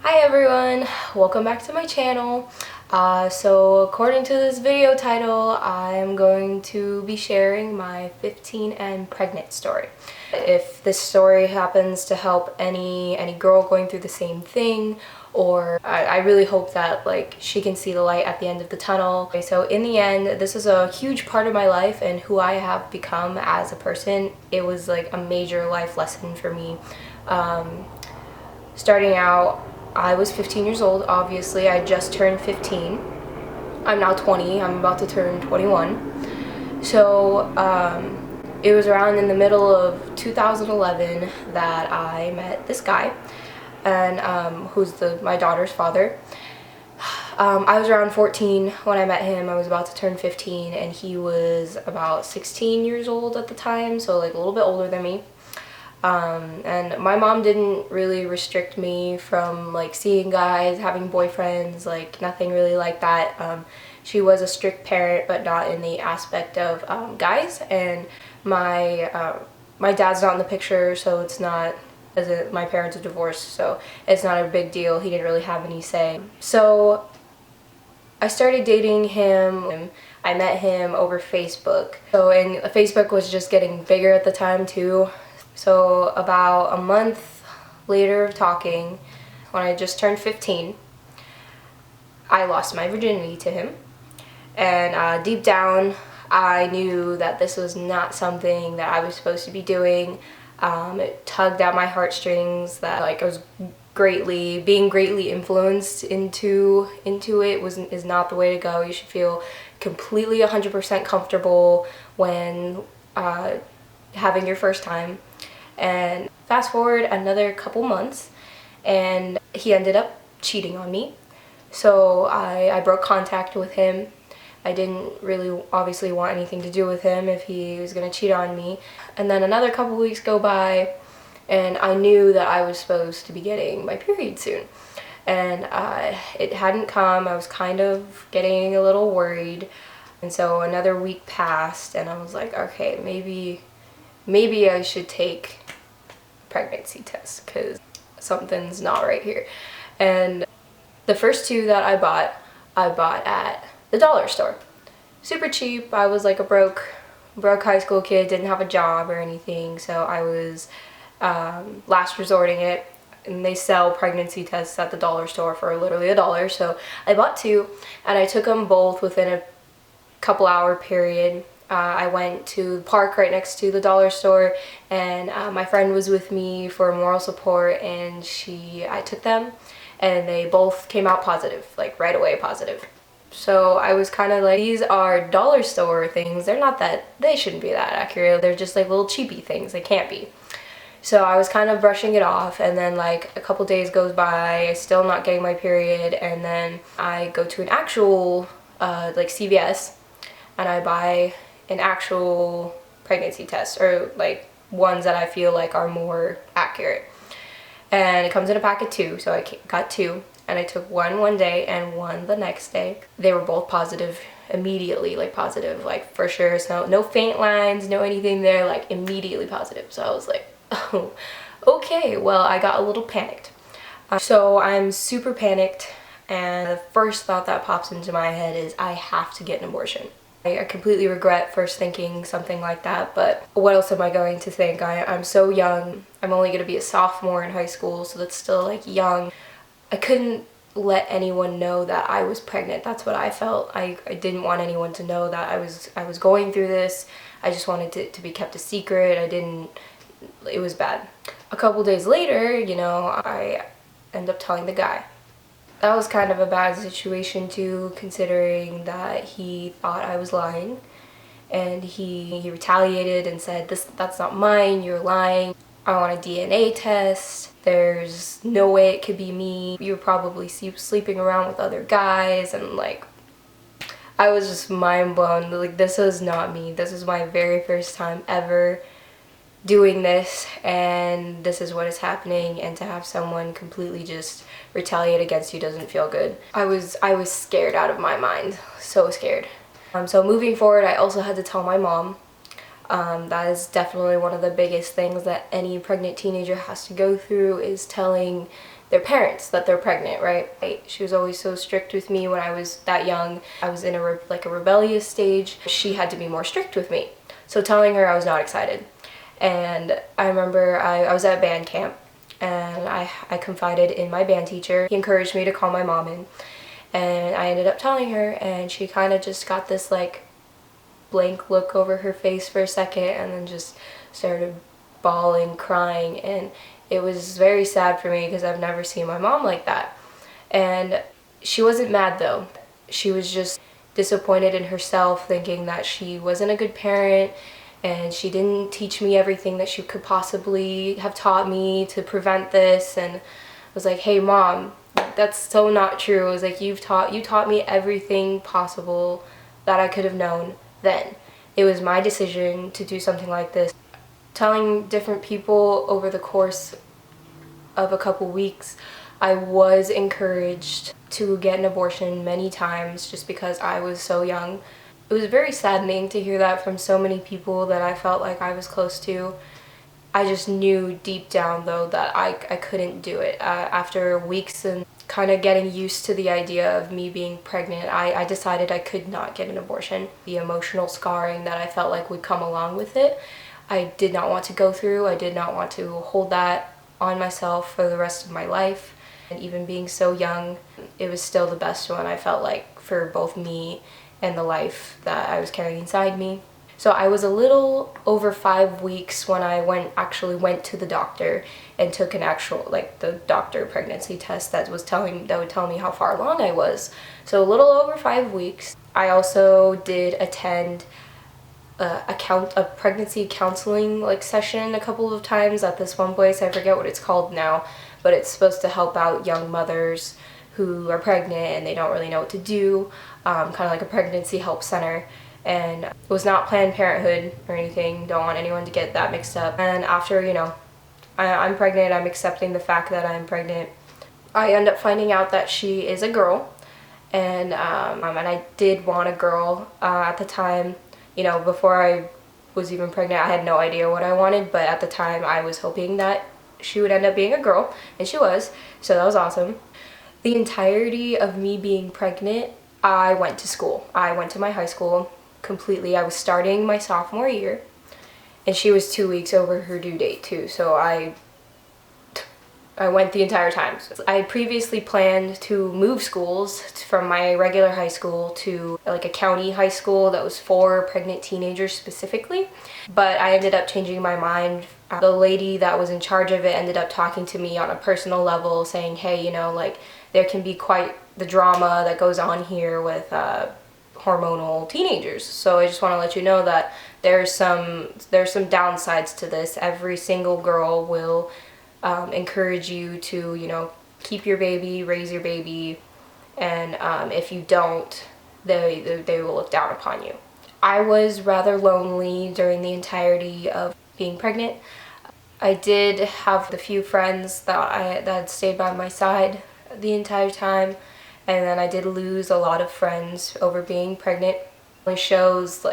Hi everyone, welcome back to my channel. So according to this video title, I'm going to be sharing my 15 and pregnant story. If this story happens to help any girl going through the same thing, or I really hope that she can see the light at the end of the tunnel. Okay, so in the end, this is a huge part of my life and who I have become as a person. It was like a major life lesson for me. Starting out, I was 15 years old, obviously. I just turned 15. I'm now 20. I'm about to turn 21. So it was around in the middle of 2011 that I met this guy, and who's my daughter's father. I was around 14 when I met him. I was about to turn 15, and he was about 16 years old at the time, so like a little bit older than me. And my mom didn't really restrict me from like seeing guys, having boyfriends, like nothing really like that. She was a strict parent, but not in the aspect of guys. And my dad's not in the picture, so it's not, my parents are divorced, so it's not a big deal. He didn't really have any say. So I started dating him. I met him over Facebook. And Facebook was just getting bigger at the time too. So about a month later of talking, when I just turned 15, I lost my virginity to him. And deep down, I knew that this was not something that I was supposed to be doing. It tugged at my heartstrings that I was being greatly influenced into it is not the way to go. You should feel completely 100% comfortable when having your first time. And fast forward another couple months, and he ended up cheating on me. So I broke contact with him. I didn't really obviously want anything to do with him if he was going to cheat on me. And then another couple weeks go by, and I knew that I was supposed to be getting my period soon. And it hadn't come. I was kind of getting a little worried. And so another week passed, and I was like, okay, maybe I should take pregnancy test because something's not right here. And the first two that I bought at the dollar store. Super cheap. I was like a broke high school kid, didn't have a job or anything, so I was last resorting it. And they sell pregnancy tests at the dollar store for literally $1. So I bought two, and I took them both within a couple hour period. I went to the park right next to the dollar store, and my friend was with me for moral support, and I took them, and they both came out positive, like right away positive. So I was kind of like, these are dollar store things, they shouldn't be that accurate, they're just like little cheapy things, they can't be. So I was kind of brushing it off, and then like a couple days goes by, still not getting my period, and then I go to an actual like CVS, and I buy an actual pregnancy test, or like ones that I feel like are more accurate. And it comes in a pack of two, so I got two, and I took one day and one the next day. They were both positive immediately, like positive, like for sure. So no faint lines, no anything there, like immediately positive. So I was like, oh, okay, well, I got a little panicked. So I'm super panicked, and the first thought that pops into my head is I have to get an abortion. I completely regret first thinking something like that, but what else am I going to think? I'm so young. I'm only going to be a sophomore in high school, so that's still like young. I couldn't let anyone know that I was pregnant. That's what I felt. I didn't want anyone to know that I was going through this. I just wanted it to be kept a secret. It was bad. A couple days later, I end up telling the guy. That was kind of a bad situation too, considering that he thought I was lying, and he retaliated and said, that's not mine, you're lying. I want a DNA test. There's no way it could be me. You're probably sleeping around with other guys, and like, I was just mind blown. Like, this was not me. This was my very first time ever doing this, and this is what is happening, and to have someone completely just retaliate against you doesn't feel good. I was scared out of my mind, so scared. So moving forward, I also had to tell my mom. That is definitely one of the biggest things that any pregnant teenager has to go through, is telling their parents that they're pregnant, right? She was always so strict with me when I was that young. I was in a rebellious stage. She had to be more strict with me. So telling her I was not excited. And I remember I was at band camp, and I confided in my band teacher. He encouraged me to call my mom in, and I ended up telling her, and she kind of just got this like blank look over her face for a second, and then just started bawling, crying, and it was very sad for me because I've never seen my mom like that. And she wasn't mad though. She was just disappointed in herself, thinking that she wasn't a good parent and she didn't teach me everything that she could possibly have taught me to prevent this. And I was like, hey mom, that's so not true. I was like, you taught me everything possible that I could have known then. It was my decision to do something like this. Telling different people over the course of a couple weeks, I was encouraged to get an abortion many times just because I was so young. It was very saddening to hear that from so many people that I felt like I was close to. I just knew deep down though that I couldn't do it. After weeks and kind of getting used to the idea of me being pregnant, I decided I could not get an abortion. The emotional scarring that I felt like would come along with it, I did not want to go through. I did not want to hold that on myself for the rest of my life. And even being so young, it was still the best one, I felt like, for both me and the life that I was carrying inside me. So I was a little over 5 weeks when I actually went to the doctor and took an actual, like, the doctor pregnancy test that would tell me how far along I was. So a little over 5 weeks. I also did attend a pregnancy counseling session a couple of times at this one place. I forget what it's called now, but it's supposed to help out young mothers who are pregnant and they don't really know what to do, kind of like a pregnancy help center. And it was not Planned Parenthood or anything, don't want anyone to get that mixed up. And after, I'm pregnant, I'm accepting the fact that I'm pregnant, I end up finding out that she is a girl, and I did want a girl at the time. Before I was even pregnant, I had no idea what I wanted, but at the time I was hoping that she would end up being a girl, and she was, so that was awesome. The entirety of me being pregnant, I went to school. I went to my high school completely. I was starting my sophomore year, and she was 2 weeks over her due date too, so I went the entire time. I previously planned to move schools from my regular high school to a county high school that was for pregnant teenagers specifically, but I ended up changing my mind. The lady that was in charge of it ended up talking to me on a personal level, saying, hey, there can be quite the drama that goes on here with hormonal teenagers. So I just want to let you know that there's some downsides to this. Every single girl will encourage you to, keep your baby, raise your baby, and if you don't, they will look down upon you. I was rather lonely during the entirety of being pregnant. I did have a few friends that had stayed by my side the entire time, and then I did lose a lot of friends over being pregnant. It shows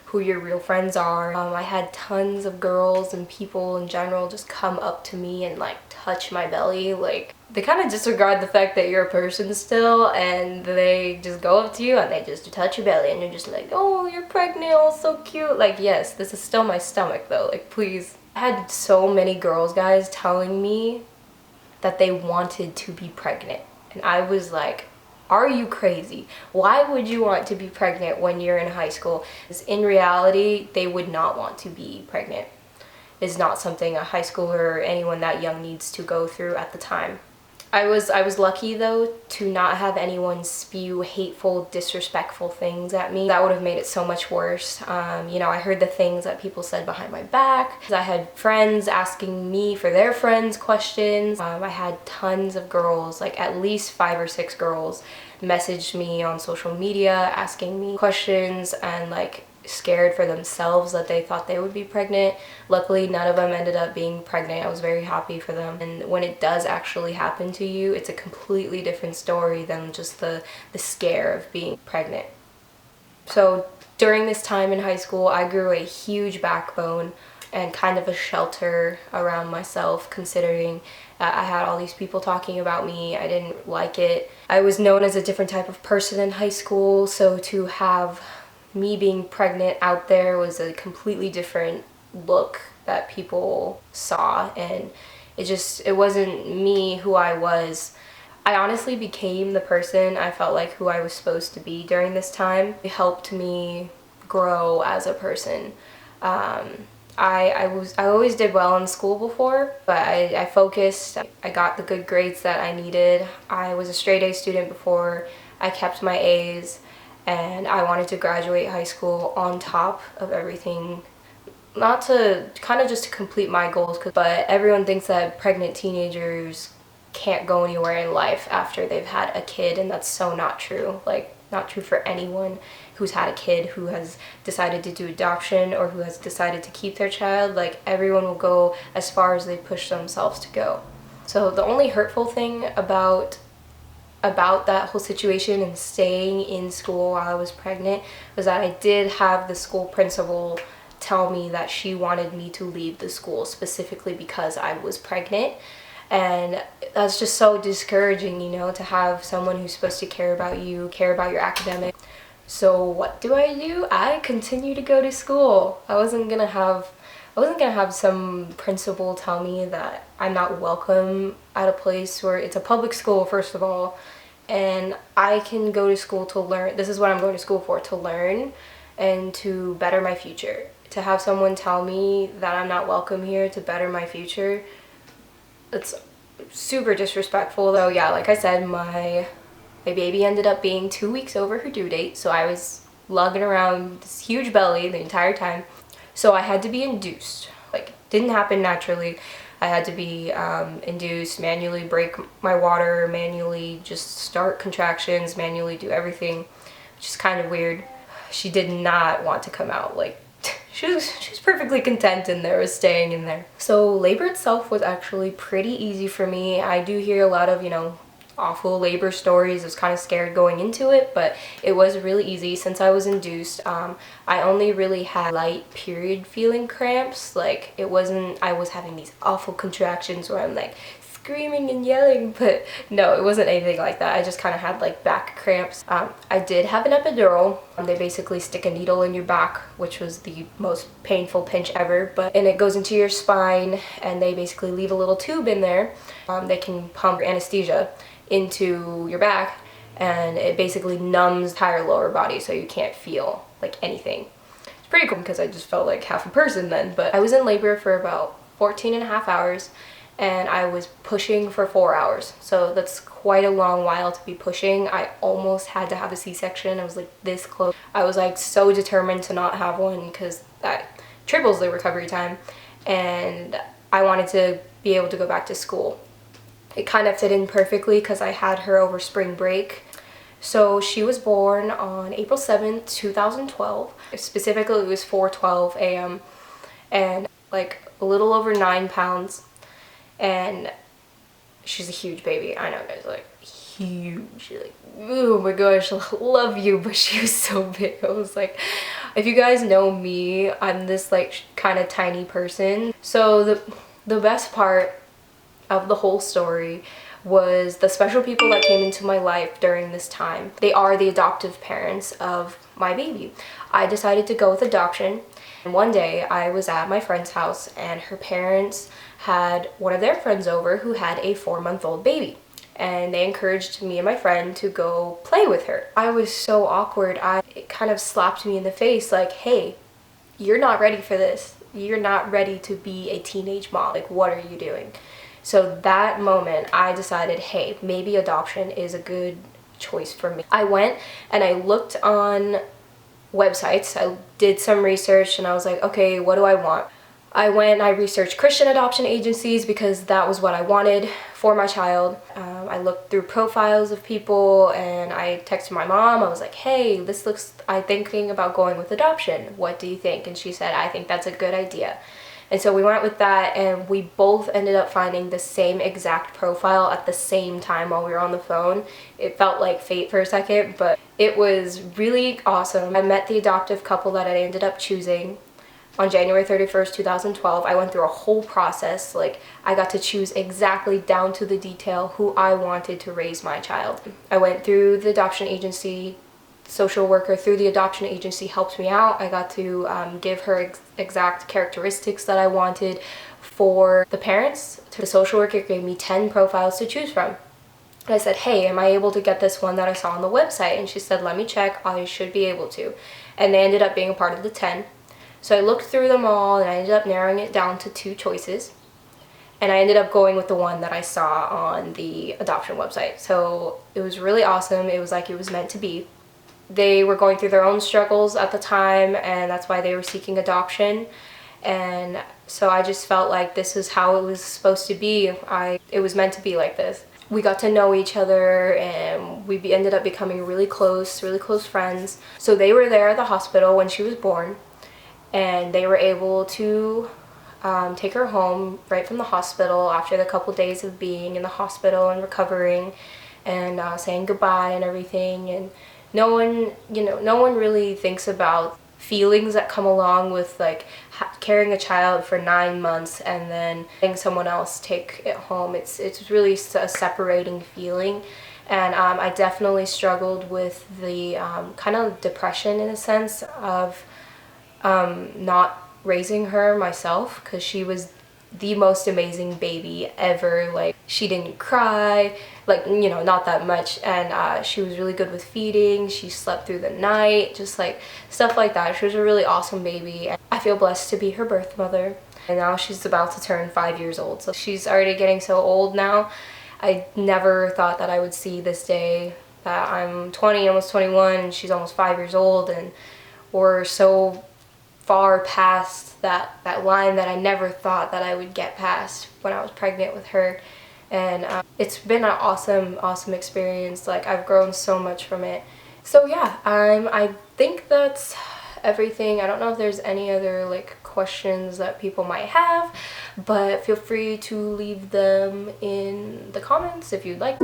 who your real friends are. I had tons of girls and people in general just come up to me and touch my belly. They kind of disregard the fact that you're a person still, and they just go up to you and they just touch your belly, and you're just like, oh, you're pregnant, oh, so cute. Yes, this is still my stomach though, please. I had so many girls, guys, telling me that they wanted to be pregnant, and I was like, are you crazy? Why would you want to be pregnant when you're in high school? Because in reality, they would not want to be pregnant. It's not something a high schooler or anyone that young needs to go through at the time. I was lucky though to not have anyone spew hateful, disrespectful things at me. That would have made it so much worse. I heard the things that people said behind my back. I had friends asking me for their friends questions. I had tons of girls, at least 5 or 6 girls, messaged me on social media asking me questions and scared for themselves that they thought they would be pregnant. Luckily, none of them ended up being pregnant. I was very happy for them. And when it does actually happen to you, it's a completely different story than just the scare of being pregnant. So during this time in high school, I grew a huge backbone and kind of a shelter around myself, considering I had all these people talking about me. I didn't like it. I was known as a different type of person in high school, so to have me being pregnant out there was a completely different look that people saw, and it wasn't me who I was. I honestly became the person I felt like who I was supposed to be during this time. It helped me grow as a person. I always did well in school before, but I focused. I got the good grades that I needed. I was a straight A student before. I kept my A's, and I wanted to graduate high school on top of everything. Not to, kind of just to complete my goals, but everyone thinks that pregnant teenagers can't go anywhere in life after they've had a kid, and that's so not true. Like, not true for anyone who's had a kid, who has decided to do adoption, or who has decided to keep their child. Like, everyone will go as far as they push themselves to go. So the only hurtful thing about that whole situation and staying in school while I was pregnant was that I did have the school principal tell me that she wanted me to leave the school specifically because I was pregnant. And that's just so discouraging, you know, to have someone who's supposed to care about you, care about your academics. So what do? I continue to go to school. I wasn't gonna have some principal tell me that I'm not welcome at a place where it's a public school, first of all, and I can go to school to learn. This is what I'm going to school for, to learn and to better my future. To have someone tell me that I'm not welcome here to better my future, it's super disrespectful. Though, yeah, like I said, my baby ended up being 2 weeks over her due date, so I was lugging around this huge belly the entire time. So I had to be induced. Like, didn't happen naturally. I had to be induced, manually break my water, manually just start contractions, manually do everything, which is kind of weird. She did not want to come out. Like, she was perfectly content in there, was staying in there. So labor itself was actually pretty easy for me. I do hear a lot of, you know, awful labor stories. I was kind of scared going into it, but it was really easy since I was induced. I only really had light period feeling cramps. Like, it wasn't, I was having these awful contractions where I'm like screaming and yelling, but no, it wasn't anything like that. I just kind of had like back cramps. I did have an epidural. They basically stick a needle in your back, which was the most painful pinch ever, and it goes into your spine, and they basically leave a little tube in there. They can pump anesthesia into your back, and it basically numbs the entire lower body so you can't feel like anything. It's pretty cool because I just felt like half a person then. But I was in labor for about 14.5 hours, and I was pushing for 4 hours, so that's quite a long while to be pushing. I almost had to have a C-section. I was like this close. I was like so determined to not have one because that triples the recovery time, and I wanted to be able to go back to school. It kind of fit in perfectly because I had her over spring break. So she was born on April 7th, 2012. Specifically, it was 4:12 a.m. and like a little over 9 pounds. And she's a huge baby. I know, guys, like huge. Like, oh my gosh, love you, but she was so big. I was like, if you guys know me, I'm this like kind of tiny person. So the best part of the whole story was the special people that came into my life during this time. They are the adoptive parents of my baby. I decided to go with adoption. And one day I was at my friend's house, and her parents had one of their friends over who had a 4-month-old baby, and they encouraged me and my friend to go play with her. I was so awkward. It kind of slapped me in the face like, hey, you're not ready for this. You're not ready to be a teenage mom. Like, what are you doing? So that moment I decided, hey, maybe adoption is a good choice for me. I went and I looked on websites. I did some research, and I was like, okay, what do I want? I went and I researched Christian adoption agencies because that was what I wanted for my child. I looked through profiles of people, and I texted my mom. I was like, hey, I'm thinking about going with adoption. What do you think? And she said, I think that's a good idea. And so we went with that, and we both ended up finding the same exact profile at the same time while we were on the phone. It felt like fate for a second, but it was really awesome. I met the adoptive couple that I ended up choosing. On January 31st, 2012, I went through a whole process. Like, I got to choose exactly down to the detail who I wanted to raise my child. I went through the adoption agency. Social worker through the adoption agency helped me out. I got to give her exact characteristics that I wanted for the parents. The social worker gave me 10 profiles to choose from. And I said, hey, am I able to get this one that I saw on the website? And she said, let me check. I should be able to. And they ended up being a part of the 10. So I looked through them all and I ended up narrowing it down to 2 choices. And I ended up going with the one that I saw on the adoption website. So it was really awesome. It was like it was meant to be. They were going through their own struggles at the time, and that's why they were seeking adoption. And so I just felt like this is how it was supposed to be. It was meant to be like this. We got to know each other, and we ended up becoming really close friends. So they were there at the hospital when she was born, and they were able to take her home right from the hospital after the couple days of being in the hospital and recovering and saying goodbye and everything. And no one really thinks about feelings that come along with like carrying a child for 9 months and then having someone else take it home. It's really a separating feeling. And I definitely struggled with the kind of depression in a sense of not raising her myself, because she was the most amazing baby ever. Like, she didn't cry, like, not that much, and she was really good with feeding. She slept through the night, just like stuff like that. She was a really awesome baby, and I feel blessed to be her birth mother. And now she's about to turn 5 years old, so she's already getting so old now. I never thought that I would see this day, that I'm 20, almost 21, and she's almost 5 years old, and we're so far past that line that I never thought that I would get past when I was pregnant with her. And it's been an awesome experience. Like, I've grown so much from it. So yeah, I think that's everything. I don't know if there's any other like questions that people might have, but feel free to leave them in the comments if you'd like.